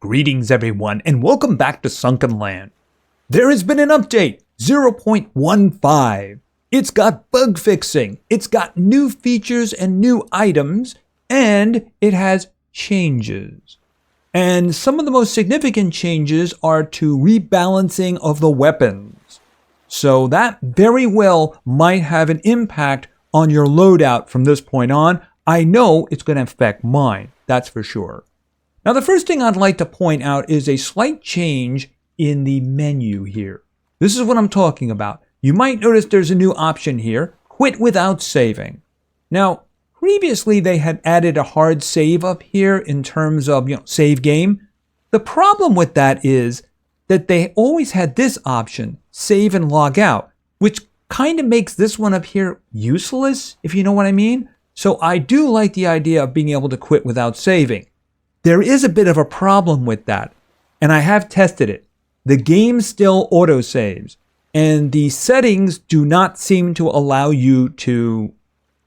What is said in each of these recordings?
Greetings everyone, and welcome back to Sunkenland. There has been an update, 0.15. It's got bug fixing, it's got new features and new items, and it has changes. And some of the most significant changes are to rebalancing of the weapons. So that very well might have an impact on your loadout from this point on. I know it's going to affect mine, that's for sure. Now, the first thing I'd like to point out is a slight change in the menu here. This is what I'm talking about. You might notice there's a new option here, quit without saving. Now, previously they had added a hard save up here in terms of, save game. The problem with that is that they always had this option, save and log out, which kind of makes this one up here useless, if you know what I mean. So I do like the idea of being able to quit without saving. There is a bit of a problem with that, and I have tested it. The game still autosaves, and the settings do not seem to allow you to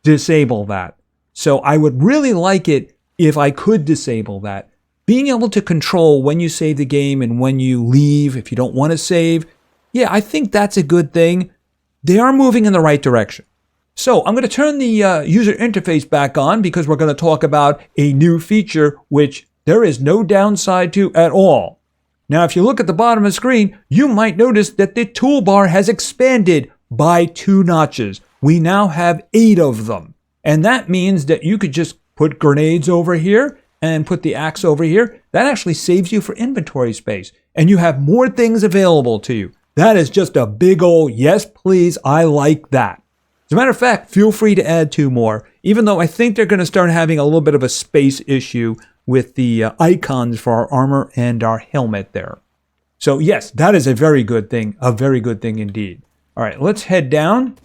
disable that. So I would really like it if I could disable that. Being able to control when you save the game and when you leave if you don't want to save, yeah, I think that's a good thing. They are moving in the right direction. So I'm going to turn the user interface back on because we're going to talk about a new feature which there is no downside to at all. Now, if you look at the bottom of the screen, you might notice that the toolbar has expanded by 2 notches. We now have 8 of them. And that means that you could just put grenades over here and put the axe over here. That actually saves you for inventory space. And you have more things available to you. That is just a big old yes, please. I like that. As a matter of fact, feel free to add 2 more, even though I think they're going to start having a little bit of a space issue with the icons for our armor and our helmet there. So yes, that is a very good thing indeed. All right, let's head down.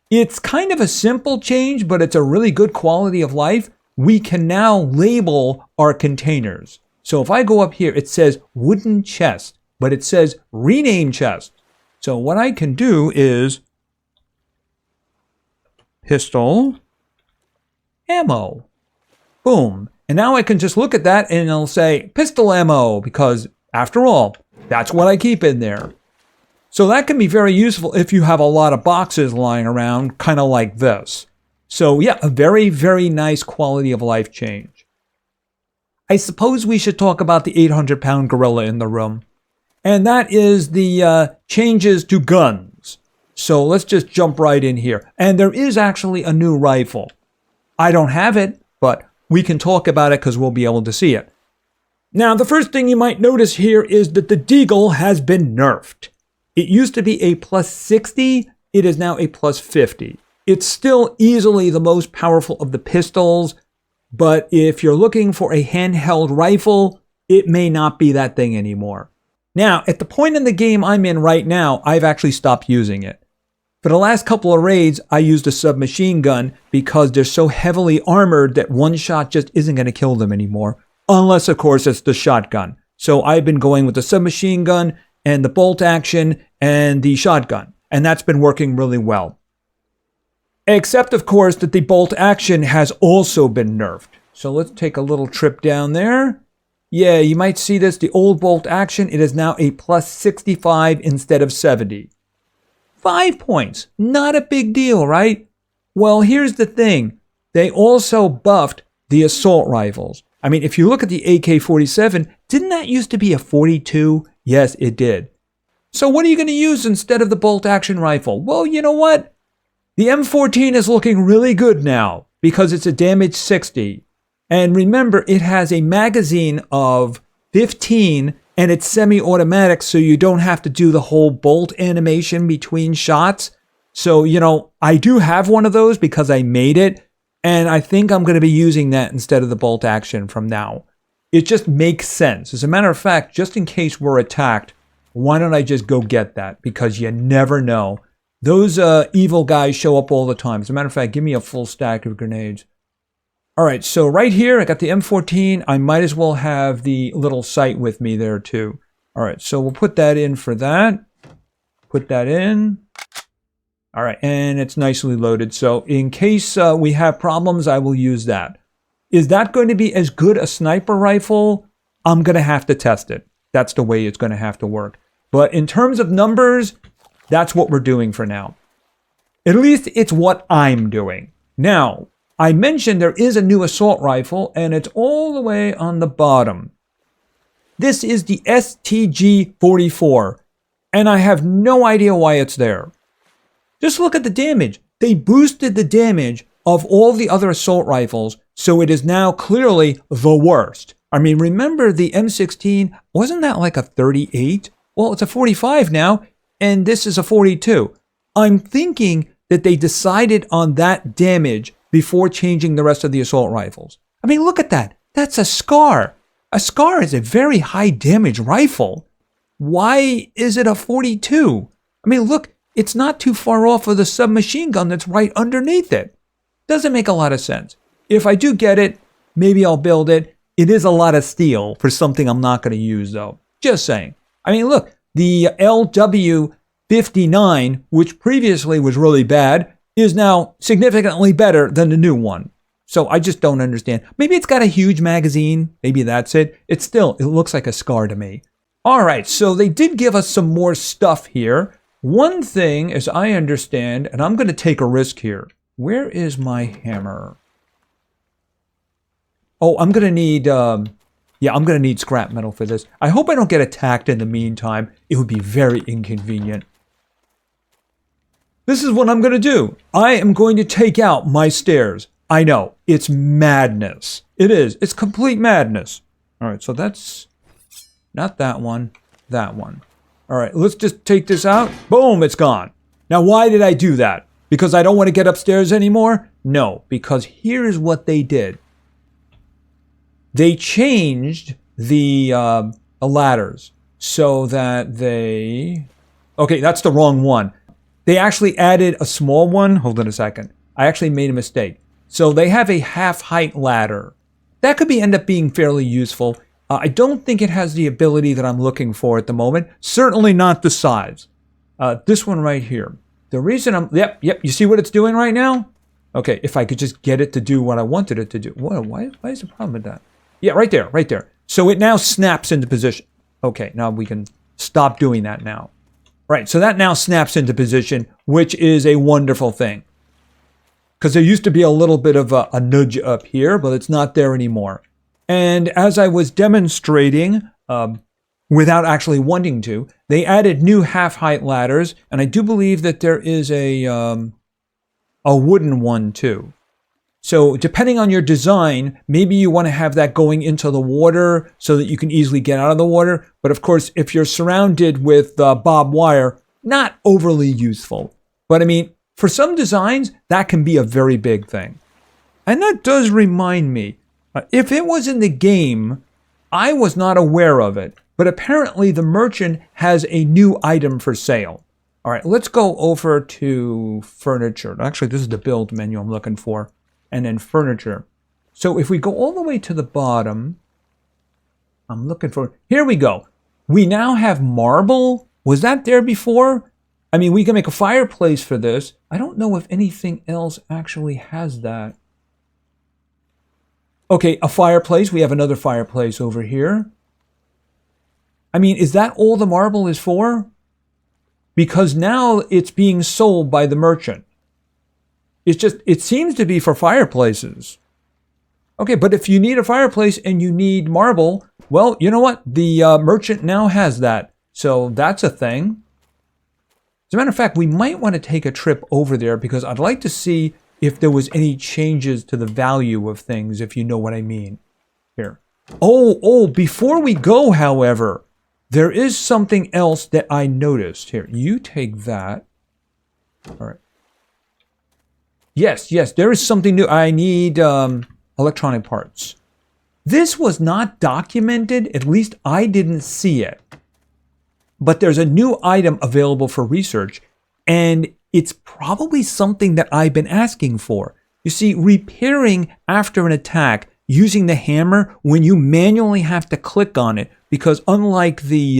It's kind of a simple change, but it's a really good quality of life. We can now label our containers. So if I go up here, it says wooden chest, but it says rename chest. So what I can do is pistol, ammo, boom. And now I can just look at that and it'll say pistol ammo because after all, that's what I keep in there. So that can be very useful if you have a lot of boxes lying around, kind of like this. So yeah, a very, very nice quality of life change. I suppose we should talk about the 800-pound gorilla in the room. And that is the changes to guns. So let's just jump right in here. And there is actually a new rifle. I don't have it, but we can talk about it because we'll be able to see it. Now, the first thing you might notice here is that the deagle has been nerfed. It used to be a plus 60. It is now a plus 50. It's still easily the most powerful of the pistols, but if you're looking for a handheld rifle, it may not be that thing anymore. Now, at the point in the game I'm in right now, I've actually stopped using it. For the last couple of raids, I used a submachine gun because they're so heavily armored that one shot just isn't going to kill them anymore. Unless, of course, it's the shotgun. So I've been going with the submachine gun and the bolt action and the shotgun. And that's been working really well. Except, of course, that the bolt action has also been nerfed. So let's take a little trip down there. Yeah, you might see this. The old bolt action, it is now a plus 65 instead of 70. 5 points, not a big deal, right? Well, here's the thing. They also buffed the assault rifles. I mean, if you look at the AK-47, didn't that used to be a 42? Yes, it did. So what are you going to use instead of the bolt-action rifle? Well, you know what? The M14 is looking really good now because it's a damage 60. And remember, it has a magazine of 15 and it's semi-automatic, so you don't have to do the whole bolt animation between shots. So, I do have one of those because I made it, and I think I'm going to be using that instead of the bolt action from now. It just makes sense. As a matter of fact, just in case we're attacked, why don't I just go get that? Because you never know. Those evil guys show up all the time. As a matter of fact, give me a full stack of grenades. All right, so right here, I got the M14. I might as well have the little sight with me there too. All right, so we'll put that in for that. Put that in. All right, and it's nicely loaded. So in case we have problems, I will use that. Is that going to be as good a sniper rifle? I'm going to have to test it. That's the way it's going to have to work. But in terms of numbers, that's what we're doing for now. At least it's what I'm doing. Now, I mentioned there is a new assault rifle, and it's all the way on the bottom. This is the STG-44, and I have no idea why it's there. Just look at the damage. They boosted the damage of all the other assault rifles, so it is now clearly the worst. I mean, remember the M16, wasn't that like a 38? Well, it's a 45 now, and this is a 42. I'm thinking that they decided on that damage before changing the rest of the assault rifles. I mean, look at that. That's a SCAR. A SCAR is a very high damage rifle. Why is it a 42? I mean, look, it's not too far off of the submachine gun that's right underneath it. Doesn't make a lot of sense. If I do get it, maybe I'll build it. It is a lot of steel for something I'm not going to use, though. Just saying. I mean, look, the LW59, which previously was really bad, is now significantly better than the new one. So I just don't understand. Maybe it's got a huge magazine. Maybe that's it. It looks like a SCAR to me. All right, so they did give us some more stuff here. One thing, as I understand, and I'm going to take a risk here. Where is my hammer? Oh, I'm going to need, I'm going to need scrap metal for this. I hope I don't get attacked in the meantime. It would be very inconvenient. This is what I'm going to do. I am going to take out my stairs. I know, it's madness. It is. It's complete madness. All right, so that's not that one, that one. All right, let's just take this out. Boom, it's gone. Now, why did I do that? Because I don't want to get upstairs anymore? No, because here's what they did. They changed the ladders so that they... Okay, that's the wrong one. They actually added a small one. Hold on a second. I actually made a mistake. So they have a half-height ladder. That could end up being fairly useful. I don't think it has the ability that I'm looking for at the moment. Certainly not the size. This one right here. The reason I'm... Yep. You see what it's doing right now? Okay, if I could just get it to do what I wanted it to do. Why is the problem with that? Yeah, right there. So it now snaps into position. Okay, now we can stop doing that now. Right, so that now snaps into position, which is a wonderful thing. Because there used to be a little bit of a nudge up here, but it's not there anymore. And as I was demonstrating, without actually wanting to, they added new half-height ladders, and I do believe that there is a wooden one too. So depending on your design, maybe you want to have that going into the water so that you can easily get out of the water. But of course, if you're surrounded with barbed wire, not overly useful. But I mean, for some designs, that can be a very big thing. And that does remind me, if it was in the game, I was not aware of it. But apparently the merchant has a new item for sale. All right, let's go over to furniture. Actually, this is the build menu I'm looking for. And then furniture. So if we go all the way to the bottom, I'm looking for... Here we go. We now have marble. Was that there before? I mean, we can make a fireplace for this. I don't know if anything else actually has that. Okay, a fireplace. We have another fireplace over here. I mean, is that all the marble is for? Because now it's being sold by the merchant. It seems to be for fireplaces. Okay, but if you need a fireplace and you need marble, well, you know what? The merchant now has that. So that's a thing. As a matter of fact, we might want to take a trip over there because I'd like to see if there was any changes to the value of things, if you know what I mean. Here. Oh, before we go, however, there is something else that I noticed. Here, you take that. All right. Yes, there is something new. I need electronic parts. This was not documented. At least I didn't see it. But there's a new item available for research, and it's probably something that I've been asking for. You see, repairing after an attack using the hammer when you manually have to click on it, because unlike the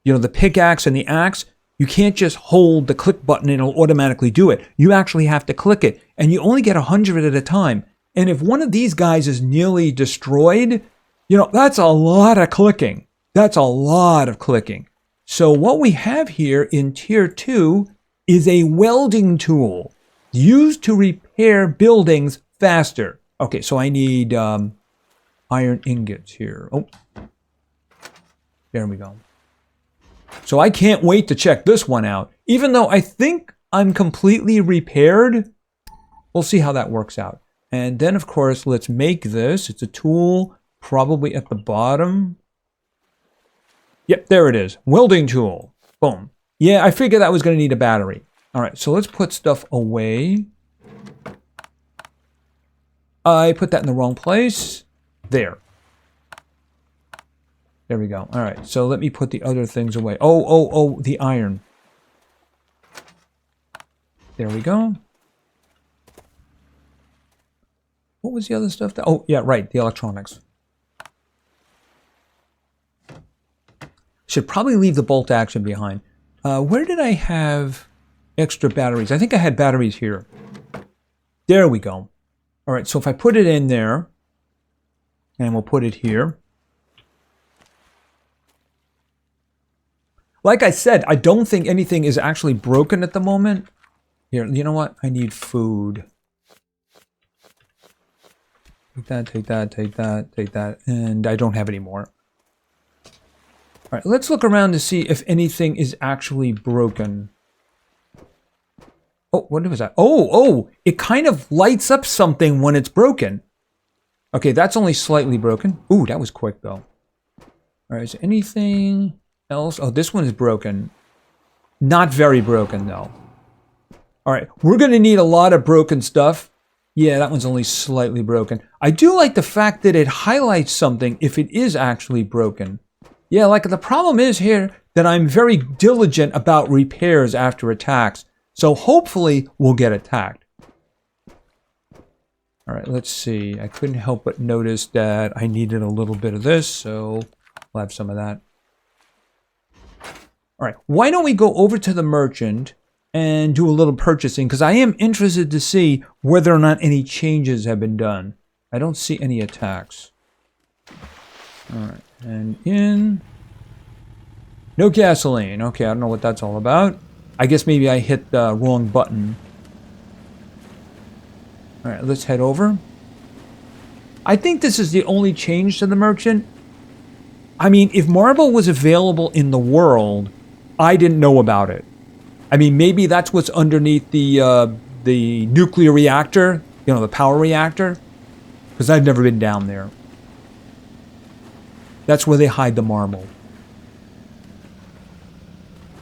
the pickaxe and the axe, you can't just hold the click button and it'll automatically do it. You actually have to click it, and you only get 100 at a time. And if one of these guys is nearly destroyed, You know, that's a lot of clicking. That's a lot of clicking. So what we have here in tier 2 is a welding tool used to repair buildings faster. Okay, so I need iron ingots here. Oh, there we go. So I can't wait to check this one out. Even though I think I'm completely repaired, we'll see how that works out. And then, of course, let's make this. It's a tool probably at the bottom. Yep, there it is. Welding tool. Boom. Yeah, I figured that was going to need a battery. All right, so let's put stuff away. I put that in the wrong place. There. There we go. All right, so let me put the other things away. Oh, the iron. There we go. What was the other stuff? Oh, yeah, right, the electronics. Should probably leave the bolt action behind. Where did I have extra batteries? I think I had batteries here. There we go. All right, so if I put it in there, and we'll put it here. Like I said, I don't think anything is actually broken at the moment. Here, you know what? I need food. Take that, take that, take that, take that, and I don't have any more. All right, let's look around to see if anything is actually broken. Oh, what was that? Oh, it kind of lights up something when it's broken. Okay, that's only slightly broken. Ooh, that was quick, though. All right, is there anything else? Oh, this one is broken. Not very broken, though. All right, we're going to need a lot of broken stuff. Yeah, that one's only slightly broken. I do like the fact that it highlights something if it is actually broken. Yeah, like the problem is here that I'm very diligent about repairs after attacks. So hopefully we'll get attacked. All right, let's see. I couldn't help but notice that I needed a little bit of this, so we'll have some of that. All right, why don't we go over to the merchant and do a little purchasing, because I am interested to see whether or not any changes have been done. I don't see any attacks. All right, and in. No gasoline. Okay, I don't know what that's all about. I guess maybe I hit the wrong button. All right, let's head over. I think this is the only change to the merchant. I mean, if marble was available in the world, I didn't know about it. I mean, maybe that's what's underneath the nuclear reactor, you know, the power reactor, because I've never been down there. That's where they hide the marble.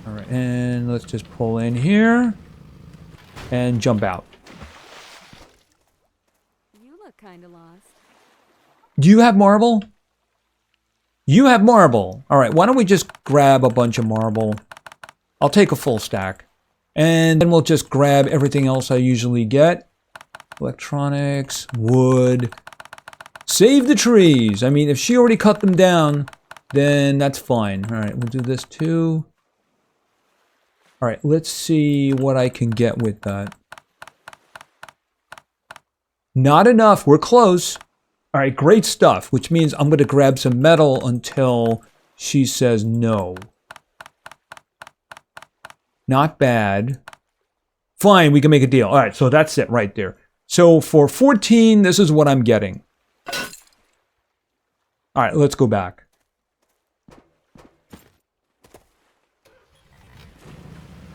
All right, and let's just pull in here and jump out. You look kind of lost. Do you have marble? You have marble. All right, why don't we just grab a bunch of marble? I'll take a full stack. And then we'll just grab everything else I usually get. Electronics, wood. Save the trees. I mean, if she already cut them down, then that's fine. All right, we'll do this too. All right, let's see what I can get with that. Not enough. We're close. All right, great stuff, which means I'm going to grab some metal until she says no. Not bad. Fine, we can make a deal. All right, so that's it right there. So for 14, this is what I'm getting. All right, let's go back.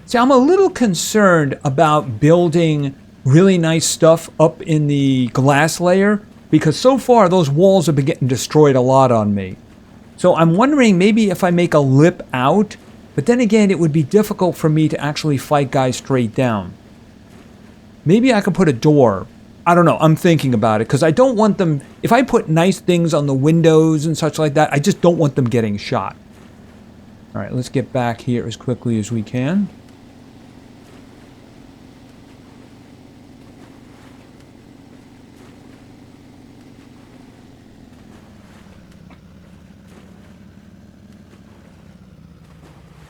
See, I'm a little concerned about building really nice stuff up in the glass layer because so far those walls have been getting destroyed a lot on me. So I'm wondering maybe if I make a lip out, but then again, it would be difficult for me to actually fight guys straight down. Maybe I could put a door. I don't know. I'm thinking about it because I don't want them... If I put nice things on the windows and such like that, I just don't want them getting shot. All right, let's get back here as quickly as we can.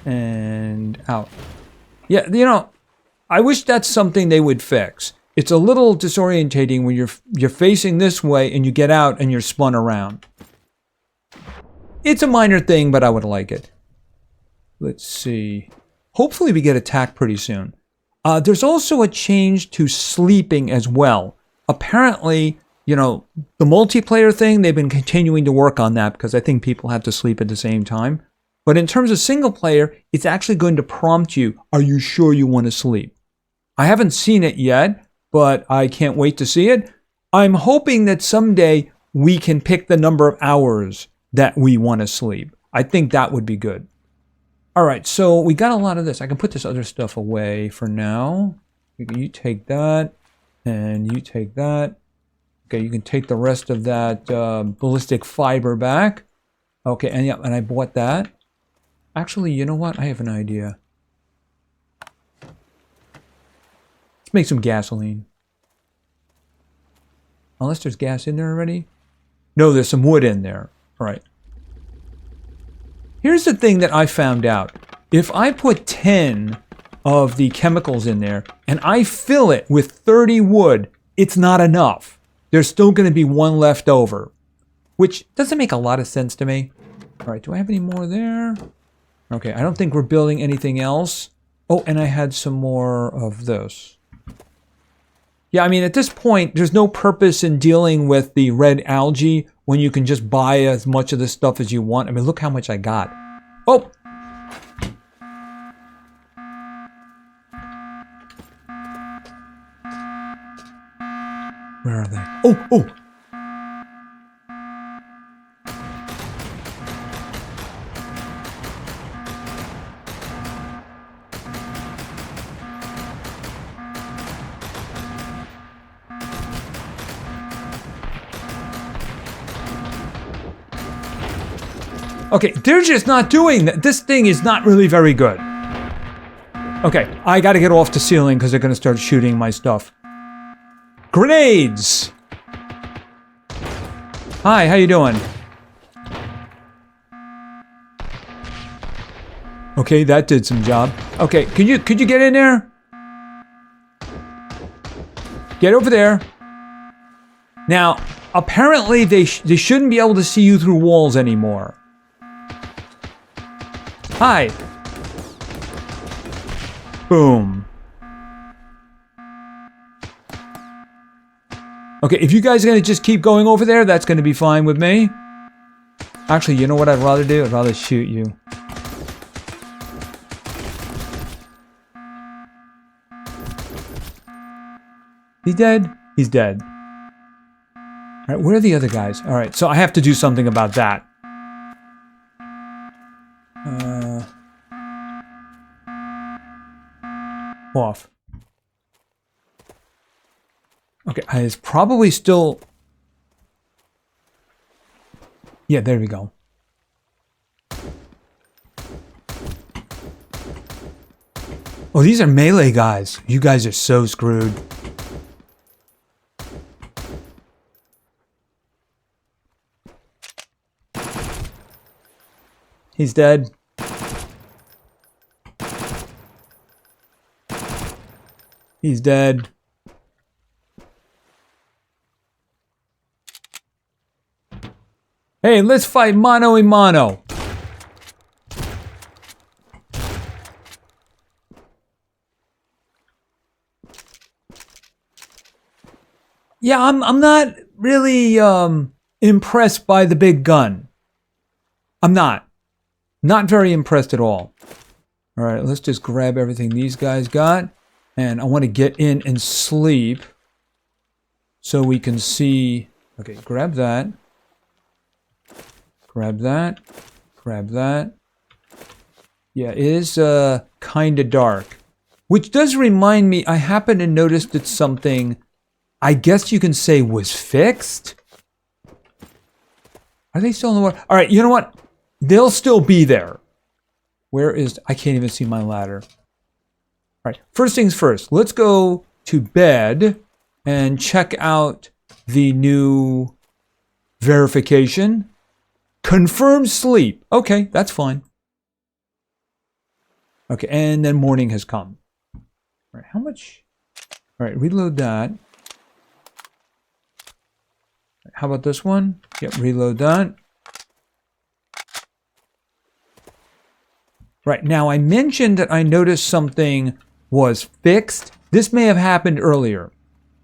And out. Yeah, you know, I wish that's something they would fix. It's a little disorientating when you're facing this way and you get out and you're spun around. It's a minor thing, but I would like it. Let's see. Hopefully we get attacked pretty soon. There's also a change to sleeping as well. Apparently, you know, the multiplayer thing, they've been continuing to work on that because I think people have to sleep at the same time. But in terms of single player, it's actually going to prompt you, are you sure you want to sleep? I haven't seen it yet, but I can't wait to see it. I'm hoping that someday we can pick the number of hours that we want to sleep. I think that would be good. All right, so we got a lot of this. I can put this other stuff away for now. You take that, and you take that. Okay, you can take the rest of that ballistic fiber back. Okay, and yeah, and I bought that. Actually, you know what? I have an idea. Let's make some gasoline. Unless there's gas in there already. No, there's some wood in there. All right. Here's the thing that I found out. If I put 10 of the chemicals in there and I fill it with 30 wood, it's not enough. There's still going to be one left over, which doesn't make a lot of sense to me. All right, do I have any more there? Okay, I don't think we're building anything else. Oh, and I had some more of this. Yeah, I mean, at this point, there's no purpose in dealing with the red algae when you can just buy as much of this stuff as you want. I mean, look how much I got. Oh! Where are they? Oh, oh! Okay, they're just not doing that. This thing is not really very good. Okay, I gotta get off the ceiling because they're gonna start shooting my stuff. Grenades! Hi, how you doing? Okay, that did some job. Okay, could you get in there? Get over there. Now, apparently they shouldn't be able to see you through walls anymore. Hi. Boom. Okay, if you guys are going to just keep going over there, that's going to be fine with me. Actually, you know what I'd rather do? I'd rather shoot you. He's dead? He's dead. Alright, where are the other guys? Alright, so I have to do something about that. Off. Okay, it's probably still... Yeah, there we go. Oh, these are melee guys. You guys are so screwed. He's dead. He's dead. Hey, let's fight mano a mano. Yeah, I'm not really impressed by the big gun. I'm not. Not very impressed at all. All right, let's just grab everything these guys got. And I want to get in and sleep so we can see. Okay, grab that. Grab that. Grab that. Yeah, it is kind of dark. Which does remind me, I happen to notice that something, I guess you can say, was fixed. Are they still in the water? All right, you know what? They'll still be there. Where is... I can't even see my ladder. All right, first things first. Let's go to bed and check out the new verification. Confirm sleep. Okay, that's fine. Okay, and then morning has come. All right, how much? All right, reload that. How about this one? Yep, reload that. Right, now I mentioned that I noticed something was fixed. This may have happened earlier.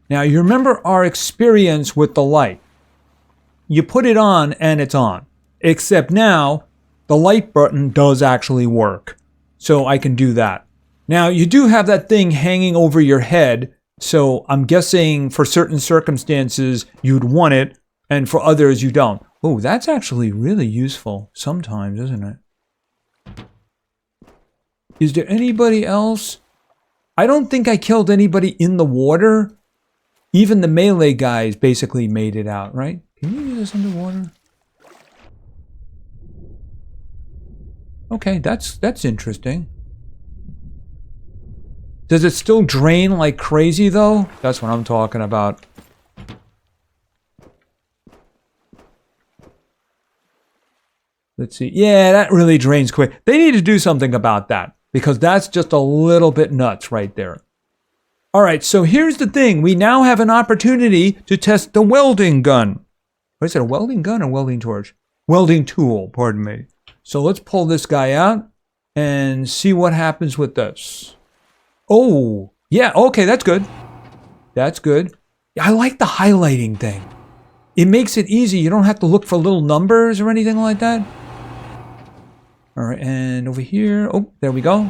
Now you remember our experience with the light. You put it on and it's on. Except now, the light button does actually work. So I can do that. Now you do have that thing hanging over your head. So I'm guessing for certain circumstances you'd want it. And for others you don't. Oh, that's actually really useful sometimes, isn't it? Is there anybody else? I don't think I killed anybody in the water. Even the melee guys basically made it out, right? Can you use this underwater? Okay, that's interesting. Does it still drain like crazy though? That's what I'm talking about. Let's see. Yeah, that really drains quick. They need to do something about that. Because that's just a little bit nuts right there. All right, so here's the thing. We now have an opportunity to test the welding gun. What is it, a welding gun or welding torch? Welding tool, pardon me. So let's pull this guy out and see what happens with this. Oh, yeah, okay, that's good. That's good. I like the highlighting thing. It makes it easy. You don't have to look for little numbers or anything like that. All right, and over here, oh, there we go.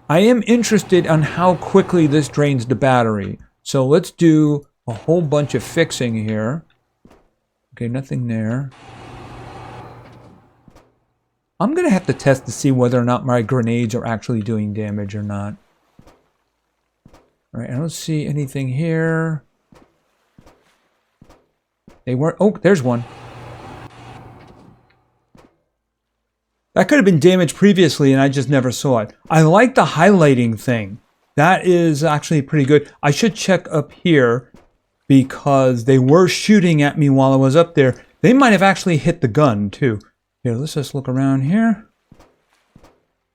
I am interested on how quickly this drains the battery. So let's do a whole bunch of fixing here. Okay, nothing there. I'm gonna have to test to see whether or not my grenades are actually doing damage or not. All right, I don't see anything here. They weren't, oh, there's one. That could have been damaged previously and I just never saw it. I like the highlighting thing. That is actually pretty good. I should check up here because they were shooting at me while I was up there. They might have actually hit the gun too. Here, let's just look around here.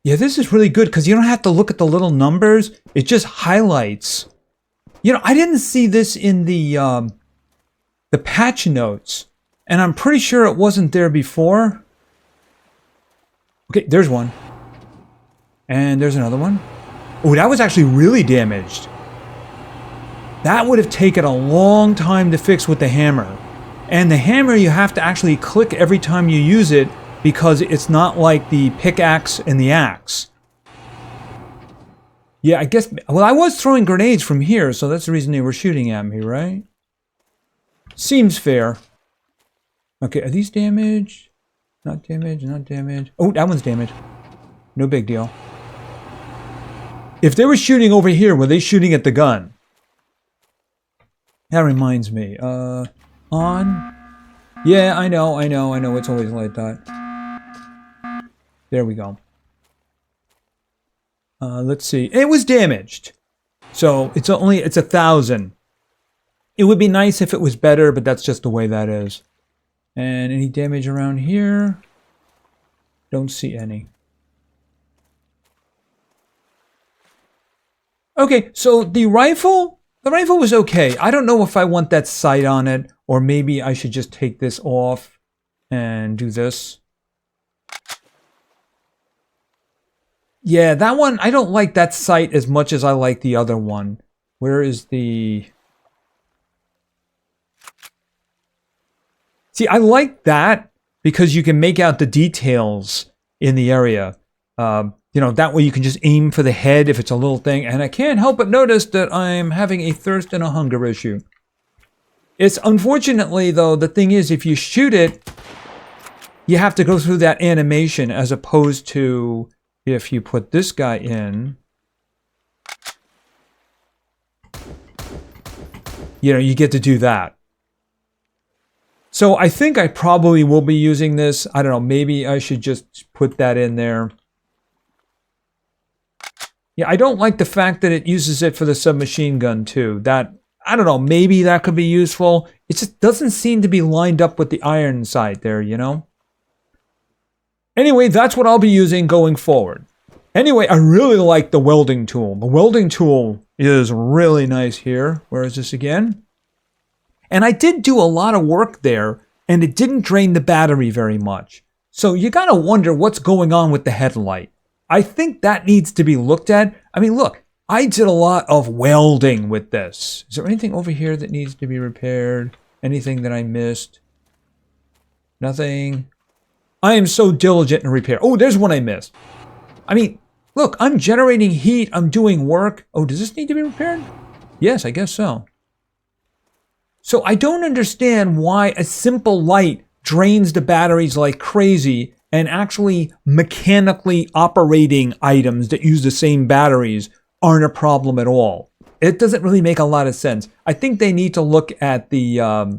Yeah, this is really good because you don't have to look at the little numbers. It just highlights. You know, I didn't see this in the patch notes. And I'm pretty sure it wasn't there before. Okay, there's one. And there's another one. Oh, that was actually really damaged. That would have taken a long time to fix with the hammer. And the hammer, you have to actually click every time you use it because it's not like the pickaxe and the axe. Yeah, I guess, well, I was throwing grenades from here, so that's the reason they were shooting at me, right? Seems fair. Okay, are these damaged? Not damaged, not damaged. Oh, that one's damaged. No big deal. If they were shooting over here, were they shooting at the gun? That reminds me. On. Yeah, I know. It's always like that. There we go. Let's see. It was damaged. So it's 1,000. It would be nice if it was better, but that's just the way that is. And any damage around here? Don't see any. Okay, so the rifle was okay. I don't know if I want that sight on it, or maybe I should just take this off and do this. Yeah, that one, I don't like that sight as much as I like the other one. Where is the... See, I like that because you can make out the details in the area. You know, that way you can just aim for the head if it's a little thing. And I can't help but notice that I'm having a thirst and a hunger issue. It's unfortunately, though, the thing is, if you shoot it, you have to go through that animation as opposed to if you put this guy in. You know, you get to do that. So I think I probably will be using this. I don't know, maybe I should just put that in there. Yeah, I don't like the fact that it uses it for the submachine gun too. That, I don't know, maybe that could be useful. It just doesn't seem to be lined up with the iron sight there, you know? Anyway, that's what I'll be using going forward. Anyway, I really like the welding tool. The welding tool is really nice here. Where is this again? And I did do a lot of work there, and it didn't drain the battery very much. So you gotta wonder what's going on with the headlight. I think that needs to be looked at. I mean, look, I did a lot of welding with this. Is there anything over here that needs to be repaired? Anything that I missed? Nothing. I am so diligent in repair. Oh, there's one I missed. I mean, look, I'm generating heat. I'm doing work. Oh, does this need to be repaired? Yes, I guess so. So I don't understand why a simple light drains the batteries like crazy and actually mechanically operating items that use the same batteries aren't a problem at all. It doesn't really make a lot of sense. I think they need to look at the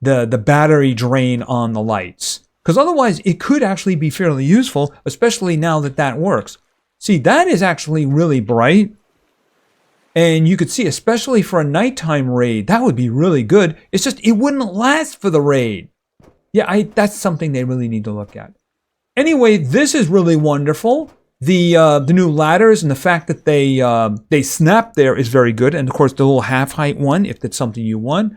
battery drain on the lights, because otherwise it could actually be fairly useful, especially now that that works. See, that is actually really bright. And you could see, especially for a nighttime raid, that would be really good. It's just, it wouldn't last for the raid. Yeah, that's something they really need to look at. Anyway, this is really wonderful. The new ladders and the fact that they snap there is very good. And of course, the little half height one, if that's something you want.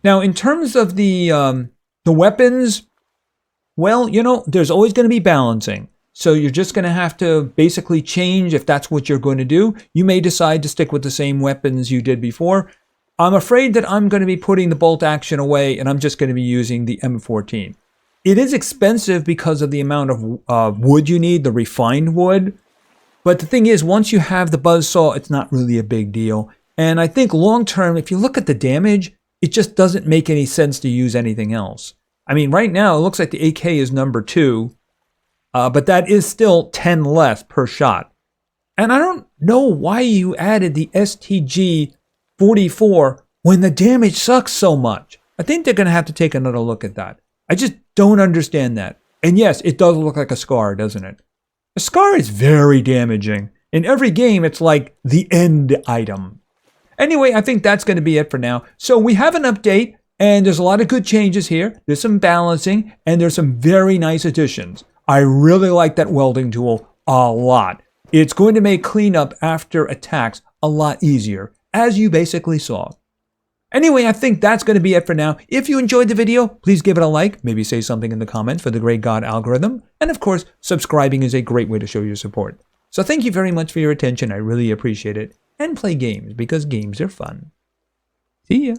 Now, in terms of the weapons, well, you know, there's always going to be balancing. So you're just going to have to basically change if that's what you're going to do. You may decide to stick with the same weapons you did before. I'm afraid that I'm going to be putting the bolt action away and I'm just going to be using the M14. It is expensive because of the amount of wood you need, the refined wood. But the thing is, once you have the buzzsaw, it's not really a big deal. And I think long term, if you look at the damage, it just doesn't make any sense to use anything else. I mean, right now, it looks like the AK is number 2. But that is still 10 less per shot. And I don't know why you added the STG 44 when the damage sucks so much. I think they're going to have to take another look at that. I just don't understand that. And yes, it does look like a scar, doesn't it? A scar is very damaging. In every game, it's like the end item. Anyway, I think that's going to be it for now. So we have an update, and there's a lot of good changes here. There's some balancing, and there's some very nice additions. I really like that welding tool a lot. It's going to make cleanup after attacks a lot easier, as you basically saw. Anyway, I think that's going to be it for now. If you enjoyed the video, please give it a like, maybe say something in the comments for the Great God algorithm, and of course, subscribing is a great way to show your support. So thank you very much for your attention, I really appreciate it, and play games because games are fun. See ya!